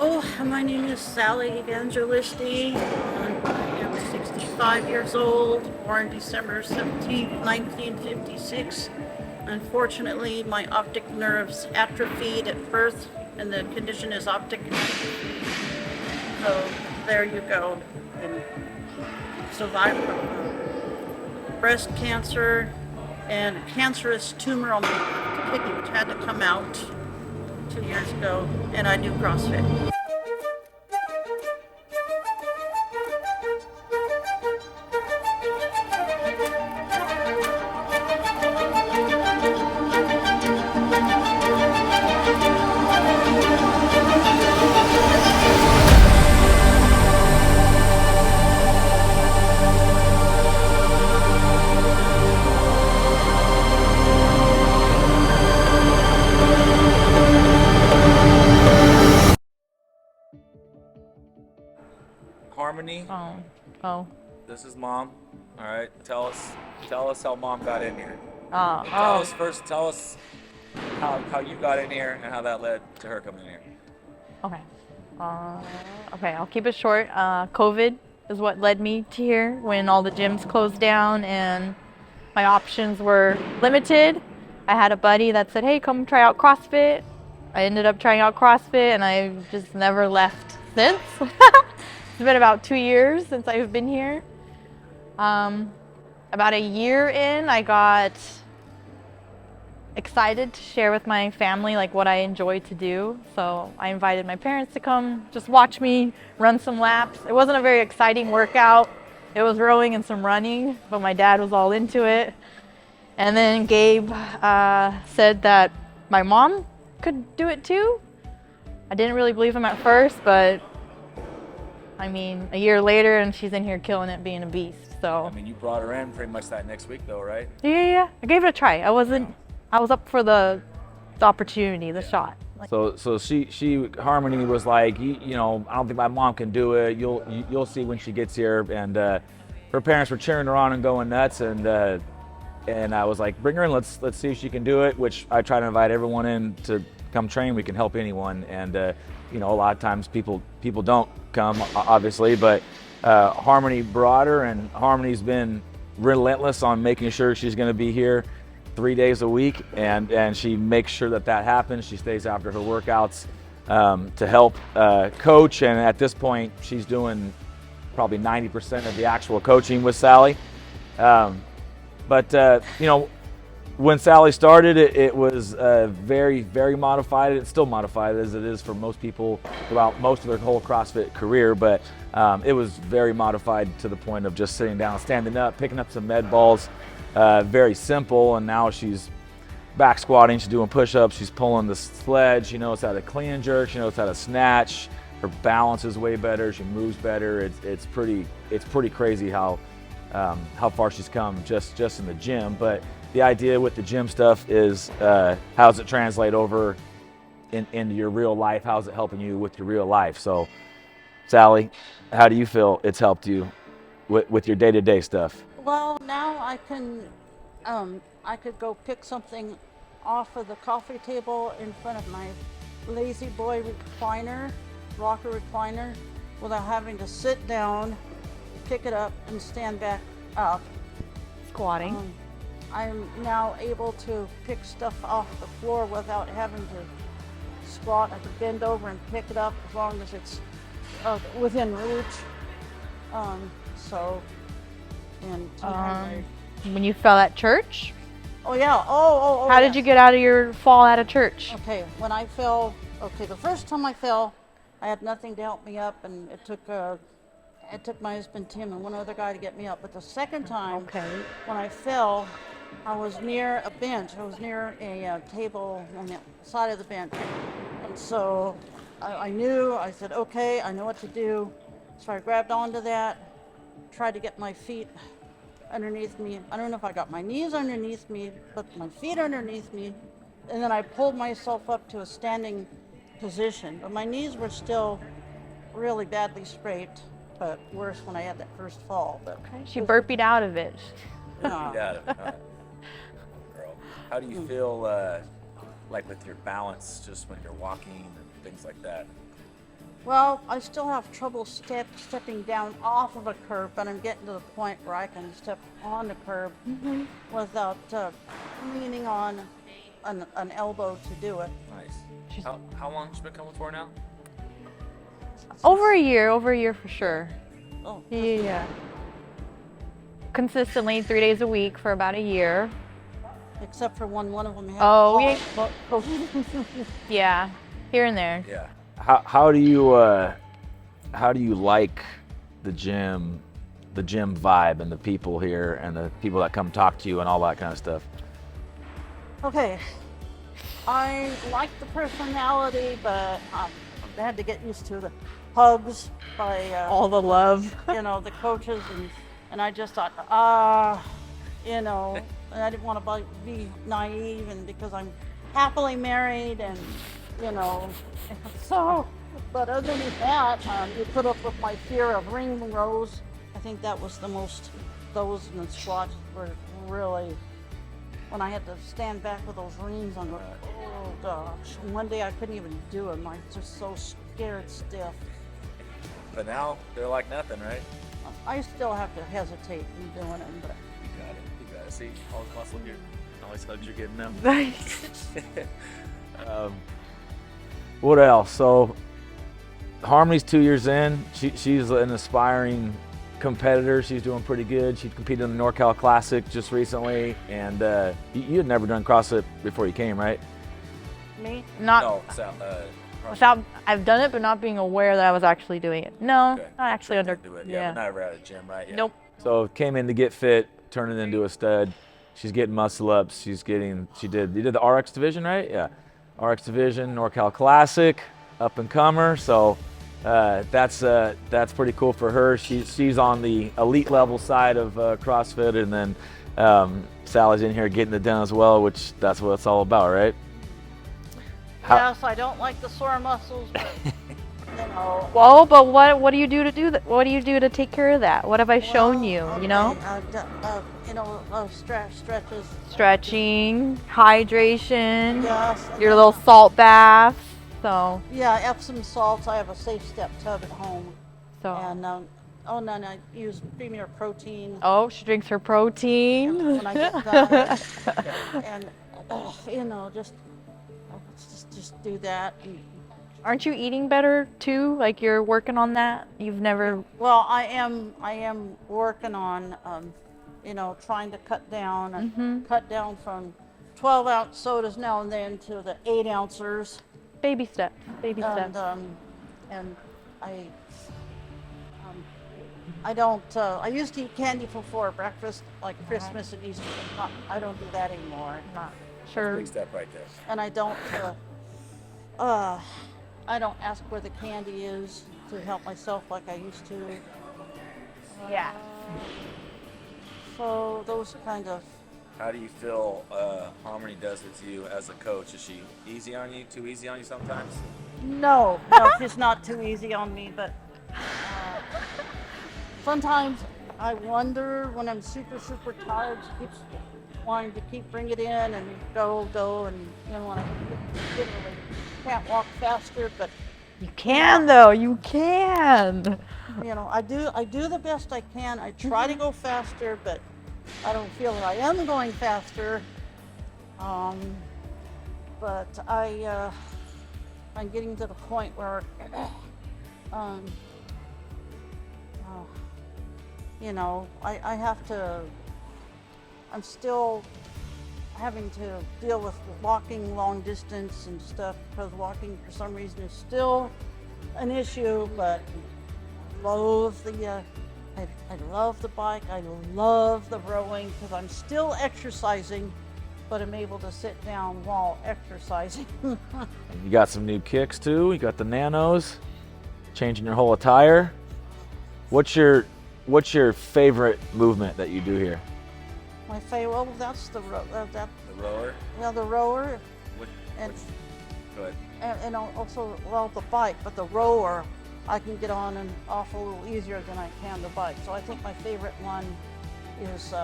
Oh, my name is Sally Evangelisti, and I am 65 years old, born December 17th, 1956. Unfortunately, my optic nerves atrophied at birth, and the condition is optic atrophy. So there you go. And survived breast cancer and a cancerous tumor on my kidney, which had to come out 2 years ago, and I do CrossFit. Harmony, Oh, oh, this is Mom. All right, tell us how Mom got in here. oh. Tell us how you got in here and how that led to her coming in here. Okay. Okay, I'll keep it short. COVID is what led me to here when all the gyms closed down and my options were limited. I had a buddy that said, "Hey, come try out CrossFit." I ended up trying out CrossFit and I've just never left since. It's been about 2 years since I've been here. About a year in, I got excited to share with my family like what I enjoy to do. So I invited my parents to come just watch me run some laps. It wasn't a very exciting workout. It was rowing and some running, but my dad was all into it. And then Gabe said that my mom could do it too. I didn't really believe him at first, but I mean, a year later and she's in here killing it, being a beast. So I mean, you brought her in pretty much that next week, though, right? yeah. I gave it a try. I was up for the opportunity, the shot. Like, So she Harmony was like, you know, I don't think my mom can do it. You'll see when she gets here. And her parents were cheering her on and going nuts. And I was like, bring her in. Let's see if she can do it. Which I try to invite everyone in to come train. We can help anyone. And you know, a lot of times people don't come, obviously, but Harmony brought her, and Harmony's been relentless on making sure she's going to be here 3 days a week, and she makes sure that happens. She stays after her workouts to help coach, and at this point she's doing probably 90% of the actual coaching with Sally. But you know, when Sally started, it was very, very modified. It's still modified as it is for most people throughout most of their whole CrossFit career, but it was very modified to the point of just sitting down, standing up, picking up some med balls. Very simple, and now she's back squatting, she's doing push-ups, she's pulling the sled, she knows how to clean and jerk, she knows how to snatch, her balance is way better, she moves better. It's pretty crazy how far she's come just in the gym. But the idea with the gym stuff is how does it translate over into your real life? How's it helping you with your real life? So Sally, how do you feel it's helped you with your day-to-day stuff? Well, now I could go pick something off of the coffee table in front of my lazy boy rocker recliner, without having to sit down, pick it up, and stand back up. squatting. I'm now able to pick stuff off the floor without having to squat. I can bend over and pick it up as long as it's within reach. So, and When you fell at church, oh yeah, oh. how yes. did you get out of your fall out of church? Okay, when I fell, the first time I fell, I had nothing to help me up, and it took my husband Tim and one other guy to get me up. But the second time, when I fell, I was near a bench. I was near a table on the side of the bench, and so I knew. I said, okay, I know what to do. So I grabbed onto that, tried to get my feet underneath me. I don't know if I got my knees underneath me, but my feet underneath me, and then I pulled myself up to a standing position. But my knees were still really badly scraped, but worse when I had that first fall. But She burpeed out of it. yeah. Yeah. Girl, how do you feel like with your balance just when you're walking and things like that? Well, I still have trouble stepping down off of a curb, but I'm getting to the point where I can step on the curb without leaning on an elbow to do it. Nice. How long has she been coming for now? Over a year for sure. Oh, Yeah. Consistently 3 days a week for about a year. except for one of them had Oh, fall. Yeah, here and there. Yeah. How do you like the gym vibe and the people here and the people that come talk to you and all that kind of stuff? Okay, I like the personality, but I had to get used to the hugs by All the love. the coaches, and I just thought, and I didn't want to be naive, and because I'm happily married, and so. But other than that, you put up with my fear of ring rows. I think that was the most. Those and the squats were really. When I had to stand back with those rings, I'm going, oh gosh. And one day I couldn't even do them. I was just so scared stiff. But now they're like nothing, right? I still have to hesitate in doing them, but You got it. See, all this muscle here. All these hugs you're getting now. Nice. What else? So Harmony's 2 years in. She's an aspiring competitor. She's doing pretty good. She competed in the NorCal Classic just recently, and you had never done CrossFit before you came, right? me? No, Without, I've done it, but not being aware that I was actually doing it. No, Okay. not actually under. do it. Yeah, but not ever at a gym, right? Yeah. Nope. So came in to get fit, turning into a stud. She's getting muscle ups. You did the RX division, right? Yeah, RX division, NorCal Classic, up and comer. So that's pretty cool for her. She's on the elite level side of CrossFit, and then Sally's in here getting it done as well, which that's what it's all about, right? Yes, I don't like the sore muscles, but Well, but what do you do to do that? What do you do to take care of that? What have I shown you? Stretches. Stretching, hydration, Yes. your little salt baths. So, Yeah, Epsom salts. I have a Safe Step tub at home, so. and I use Premier Protein. Oh, she drinks her protein. When I get done, and just do that. Aren't you eating better too? Like you're working on that? You've never. Well, I am working on, trying to cut down and cut down from 12-ounce sodas now and then to the 8-ouncers. Baby steps. Baby steps. And I don't. I used to eat candy for breakfast, like Christmas and Easter. I don't do that anymore. Not sure. Big step right there. And I don't ask where the candy is to help myself like I used to. Yeah. So those kind of. How do you feel Harmony does it to you as a coach? Is she easy on you? Too easy on you sometimes? No, it's not too easy on me, but sometimes I wonder when I'm super tired, she keeps wanting to bring it in and go, and when I literally can't walk faster, but You can though. You can. I do the best I can. I try to go faster, but I don't feel that I am going faster. But I'm getting to the point where I have to. I'm still having to deal with walking long distance and stuff because walking for some reason is still an issue. But I love the bike. I love the rowing because I'm still exercising, but I'm able to sit down while exercising. You got some new kicks too. You got the nanos, changing your whole attire. What's your favorite movement that you do here? My favorite, well, that's the The rower? yeah, the rower, and Go ahead. and also the bike. But the rower, I can get on and off a little easier than I can the bike. So I think my favorite one is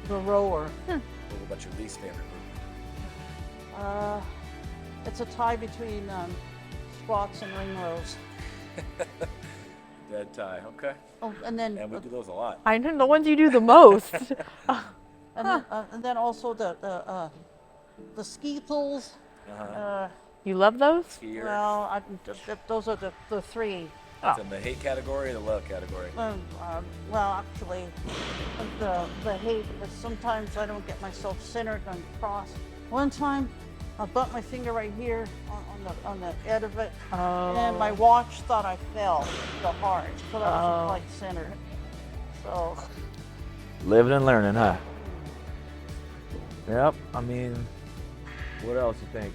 the rower. What about your least favorite movement? It's a tie between squats and ring rows. Dead tie. Okay. Oh, and then And we do those a lot. I know the ones you do the most. and then also the ski poles. You love those? Skier. Well, those are the three. That's in the hate category or the love category? Well, actually, the hate is sometimes I don't get myself centered on cross. One time, I bumped my finger right here on the edge of it, and my watch thought I fell so hard, so that wasn't quite centered. So. Living and learning, huh? Yep. I mean, what else you think?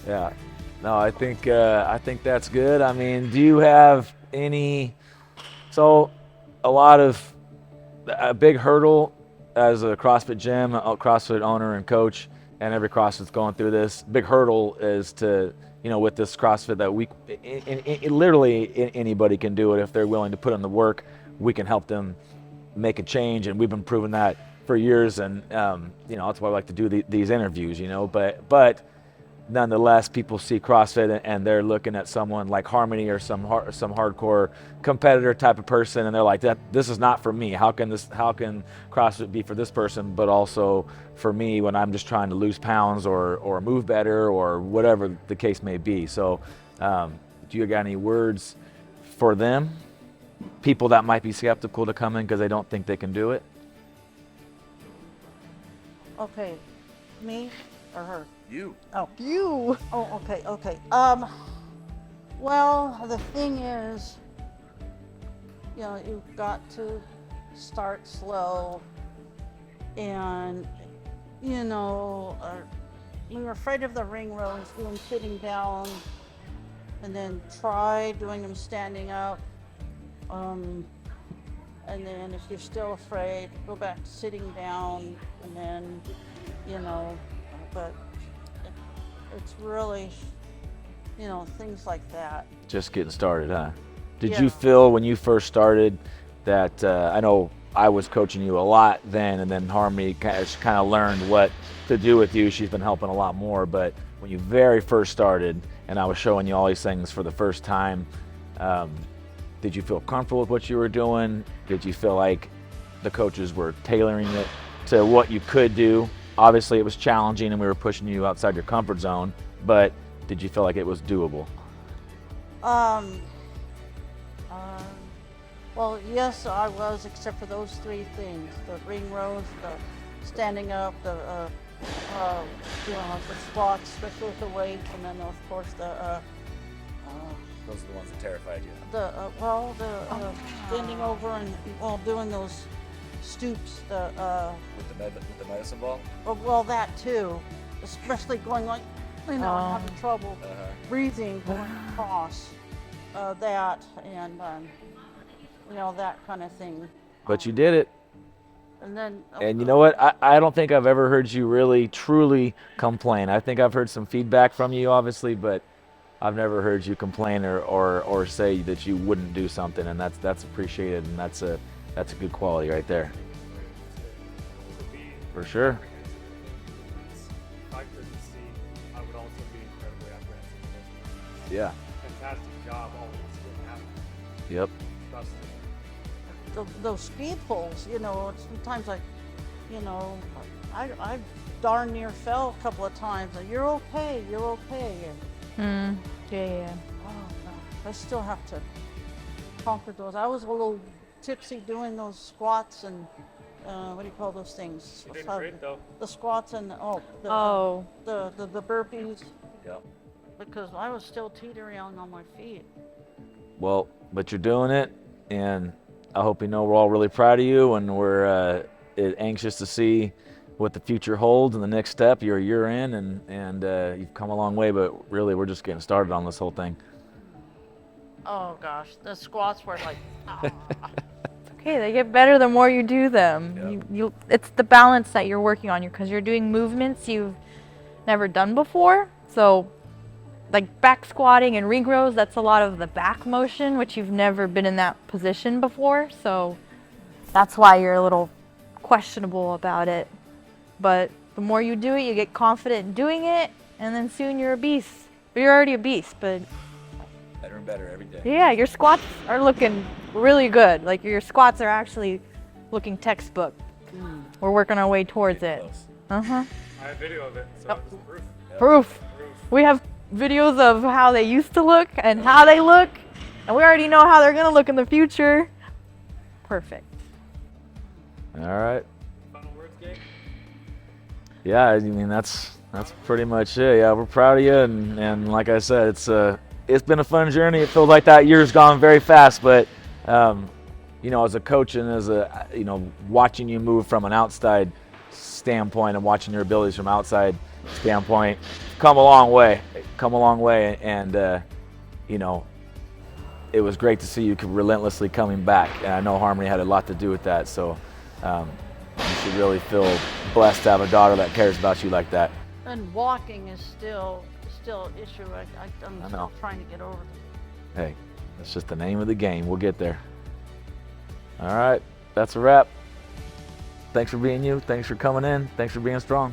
Yeah. No, I think that's good. I mean, do you have any? So, a big hurdle as a CrossFit gym, a CrossFit owner and coach, and every CrossFit's going through this. Big hurdle is to, with this CrossFit that literally anybody can do it if they're willing to put in the work. We can help them make a change, and we've been proving that for years. And that's why I like to do these interviews. But nonetheless, people see CrossFit and they're looking at someone like Harmony or some hardcore competitor type of person, and they're like, this is not for me. How can CrossFit be for this person, but also for me when I'm just trying to lose pounds or move better or whatever the case may be? So, do you got any words for them? People that might be skeptical to come in because they don't think they can do it? Okay, me or her? You. Oh. You. Oh, okay. Well, the thing is, you've got to start slow, and we were afraid of the ring rows, do them sitting down, and then try doing them standing up. And then if you're still afraid, go back to sitting down, and then, but it's really, things like that. Just getting started, huh? Did Yeah. you feel when you first started that, I know I was coaching you a lot then, and then Harmony kind of learned what to do with you. She's been helping a lot more, but when you very first started and I was showing you all these things for the first time, did you feel comfortable with what you were doing? Did you feel like the coaches were tailoring it to what you could do? Obviously it was challenging and we were pushing you outside your comfort zone, but did you feel like it was doable? Well, yes, I was, except for those three things: the ring rows, the standing up, the squats, especially with the weights, and then of course the Those are the ones that terrified you. bending over and doing those stoops. With the medicine ball? That too, especially going like, having trouble breathing going across that, and that kind of thing. But you did it. And then. And you know what? I don't think I've ever heard you really, truly complain. I think I've heard some feedback from you, obviously, but I've never heard you complain or say that you wouldn't do something, and that's appreciated, and that's a good quality right there. For sure. If I couldn't see, I would also be incredibly apprehensive. Yeah. Fantastic job, all this didn't happen. Yep. Trust me. Those speed pulls, sometimes I darn near fell a couple of times. And you're okay. Yeah. Oh gosh, I still have to conquer those. I was a little tipsy doing those squats and what do you call those things? You did great though. The squats and the burpees, Yep. because I was still teetering on my feet. Well, but you're doing it, and I hope we're all really proud of you, and we're anxious to see what the future holds and the next step. You're a year in, and you've come a long way, but really we're just getting started on this whole thing. Oh gosh, the squats were like. Okay, they get better the more you do them. Yep. It's the balance that you're working on, because you're doing movements you've never done before. So, like back squatting and ring rows, that's a lot of the back motion, which you've never been in that position before. So, that's why you're a little questionable about it. But the more you do it, you get confident in doing it, and then soon you're a beast. You're already a beast, but Better and better every day. yeah, your squats are looking really good. Like your squats are actually looking textbook. We're working our way towards it. Close. Uh-huh. I have video of it, so this is proof. Proof. We have videos of how they used to look and how they look, and we already know how they're gonna look in the future. Perfect. All right. Final words, Gabe? Yeah, I mean that's pretty much it. Yeah, we're proud of you, and like I said, it's been a fun journey. It feels like that year's gone very fast, but you know, as a coach and as a watching you move from an outside standpoint and watching your abilities from outside standpoint, come a long way, and you know, it was great to see you relentlessly coming back, and I know Harmony had a lot to do with that. So you should really feel blessed to have a daughter that cares about you like that. And walking is still an issue. I'm I know. still trying to get over it. Hey, that's just the name of the game. We'll get there. All right, that's a wrap. Thanks for being you. Thanks for coming in. Thanks for being strong.